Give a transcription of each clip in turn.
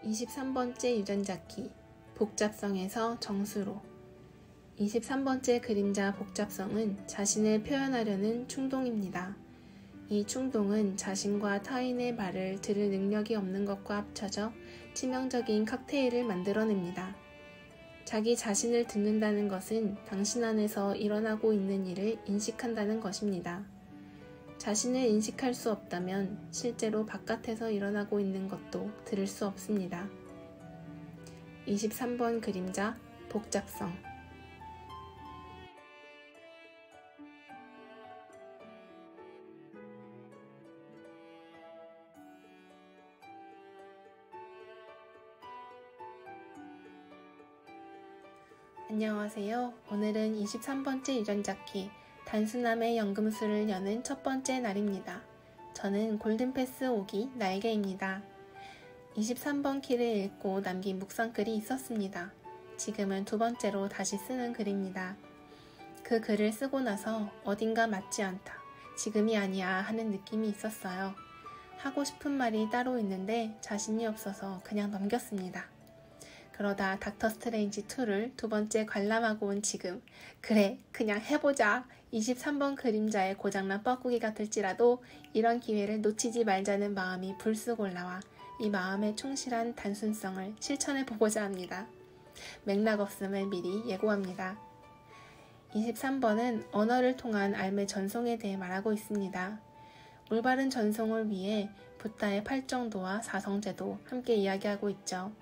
23번째 유전자키 복잡성에서 정수로. 23번째 그림자 복잡성은 자신을 표현하려는 충동입니다. 이 충동은 자신과 타인의 말을 들을 능력이 없는 것과 합쳐져 치명적인 칵테일을 만들어냅니다. 자기 자신을 듣는다는 것은 당신 안에서 일어나고 있는 일을 인식한다는 것입니다. 자신을 인식할 수 없다면 실제로 바깥에서 일어나고 있는 것도 들을 수 없습니다. 23번 그림자 복잡성. 안녕하세요. 오늘은 23번째 유전자키 단순함의 연금술을 여는 첫 번째 날입니다. 저는 골든패스 5기 날개입니다. 23번 키를 읽고 남긴 묵상글이 있었습니다. 지금은 두 번째로 다시 쓰는 글입니다. 그 글을 쓰고 나서 어딘가 맞지 않다, 지금이 아니야 하는 느낌이 있었어요. 하고 싶은 말이 따로 있는데 자신이 없어서 그냥 넘겼습니다. 그러다 닥터 스트레인지 2를 두 번째 관람하고 온 지금, 그래 그냥 해보자, 23번 그림자의 고장난 뻐꾸기 같을지라도 이런 기회를 놓치지 말자는 마음이 불쑥 올라와 이 마음의 충실한 단순성을 실천해보고자 합니다. 맥락 없음을 미리 예고합니다. 23번은 언어를 통한 삶의 전송에 대해 말하고 있습니다. 올바른 전송을 위해 붓다의 팔정도와 사성제도 함께 이야기하고 있죠.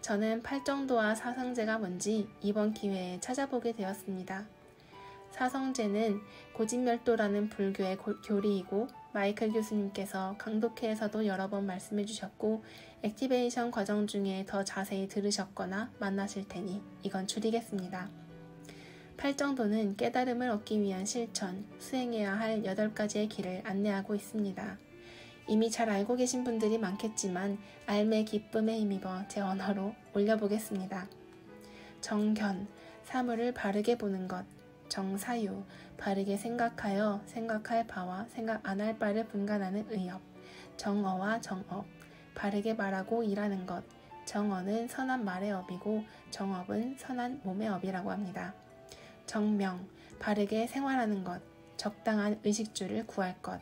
저는 팔정도와 사성제가 뭔지 이번 기회에 찾아보게 되었습니다. 사성제는 고진멸도라는 불교의 교리이고 마이클 교수님께서 강독회에서도 여러 번 말씀해 주셨고 액티베이션 과정 중에 더 자세히 들으셨거나 만나실 테니 이건 줄이겠습니다. 팔정도는 깨달음을 얻기 위한 실천, 수행해야 할 8가지의 길을 안내하고 있습니다. 이미 잘 알고 계신 분들이 많겠지만 삶의 기쁨에 힘입어 제 언어로 올려보겠습니다. 정견, 사물을 바르게 보는 것. 정사유, 바르게 생각하여 생각할 바와 생각 안 할 바를 분간하는 의업. 정어와 정업, 바르게 말하고 일하는 것. 정어는 선한 말의 업이고 정업은 선한 몸의 업이라고 합니다. 정명, 바르게 생활하는 것. 적당한 의식주를 구할 것.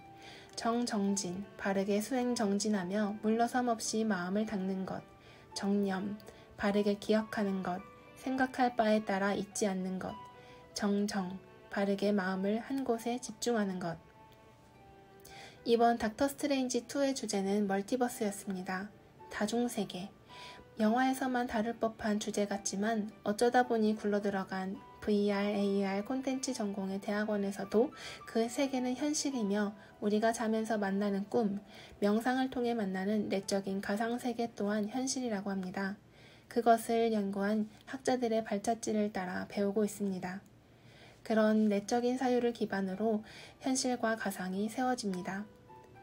정정진, 바르게 수행정진하며 물러섬 없이 마음을 닦는 것. 정념, 바르게 기억하는 것. 생각할 바에 따라 잊지 않는 것. 정정, 바르게 마음을 한 곳에 집중하는 것. 이번 닥터 스트레인지 2의 주제는 멀티버스였습니다. 다중세계. 영화에서만 다룰 법한 주제 같지만 어쩌다 보니 굴러들어간 VR, AR 콘텐츠 전공의 대학원에서도 그 세계는 현실이며 우리가 자면서 만나는 꿈, 명상을 통해 만나는 내적인 가상세계 또한 현실이라고 합니다. 그것을 연구한 학자들의 발자취를 따라 배우고 있습니다. 그런 내적인 사유를 기반으로 현실과 가상이 세워집니다.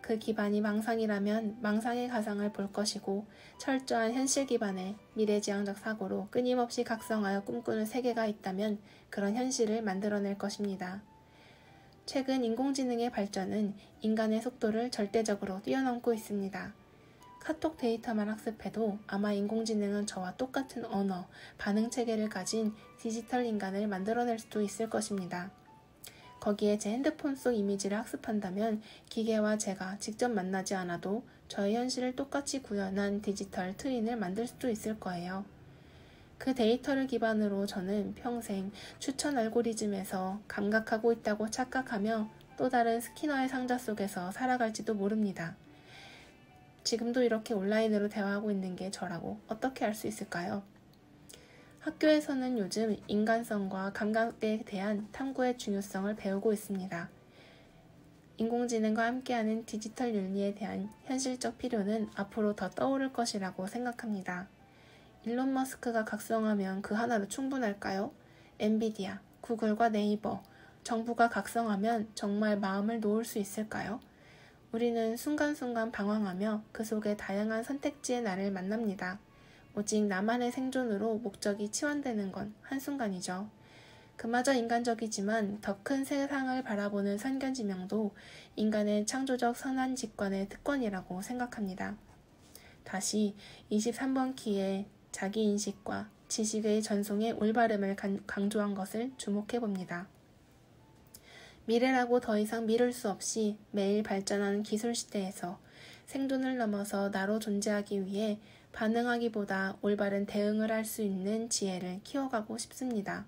그 기반이 망상이라면 망상의 가상을 볼 것이고 철저한 현실 기반의 미래지향적 사고로 끊임없이 각성하여 꿈꾸는 세계가 있다면 그런 현실을 만들어낼 것입니다. 최근 인공지능의 발전은 인간의 속도를 절대적으로 뛰어넘고 있습니다. 카톡 데이터만 학습해도 아마 인공지능은 저와 똑같은 언어, 반응체계를 가진 디지털 인간을 만들어낼 수도 있을 것입니다. 거기에 제 핸드폰 속 이미지를 학습한다면 기계와 제가 직접 만나지 않아도 저의 현실을 똑같이 구현한 디지털 트윈을 만들 수도 있을 거예요. 그 데이터를 기반으로 저는 평생 추천 알고리즘에서 감각하고 있다고 착각하며 또 다른 스키너의 상자 속에서 살아갈지도 모릅니다. 지금도 이렇게 온라인으로 대화하고 있는 게 저라고 어떻게 알 수 있을까요? 학교에서는 요즘 인간성과 감각에 대한 탐구의 중요성을 배우고 있습니다. 인공지능과 함께하는 디지털 윤리에 대한 현실적 필요는 앞으로 더 떠오를 것이라고 생각합니다. 일론 머스크가 각성하면 그 하나로 충분할까요? 엔비디아, 구글과 네이버, 정부가 각성하면 정말 마음을 놓을 수 있을까요? 우리는 순간순간 방황하며 그 속에 다양한 선택지의 나를 만납니다. 오직 나만의 생존으로 목적이 치환되는 건 한순간이죠. 그마저 인간적이지만 더 큰 세상을 바라보는 선견지명도 인간의 창조적 선한 직관의 특권이라고 생각합니다. 다시 23번 키에 자기인식과 지식의 전송의 올바름을 강조한 것을 주목해 봅니다. 미래라고 더 이상 미룰 수 없이 매일 발전하는 기술 시대에서 생존을 넘어서 나로 존재하기 위해 반응하기보다 올바른 대응을 할 수 있는 지혜를 키워가고 싶습니다.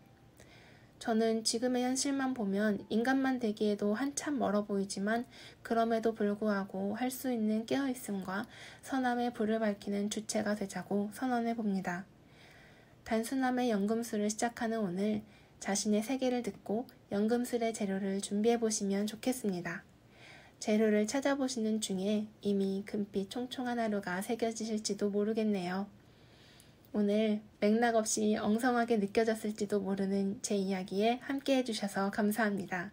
저는 지금의 현실만 보면 인간만 되기에도 한참 멀어 보이지만 그럼에도 불구하고 할 수 있는 깨어있음과 선함의 불을 밝히는 주체가 되자고 선언해 봅니다. 단순함의 연금술을 시작하는 오늘 자신의 세계를 듣고 연금술의 재료를 준비해 보시면 좋겠습니다. 재료를 찾아보시는 중에 이미 금빛 총총한 하루가 새겨지실지도 모르겠네요. 오늘 맥락 없이 엉성하게 느껴졌을지도 모르는 제 이야기에 함께 해주셔서 감사합니다.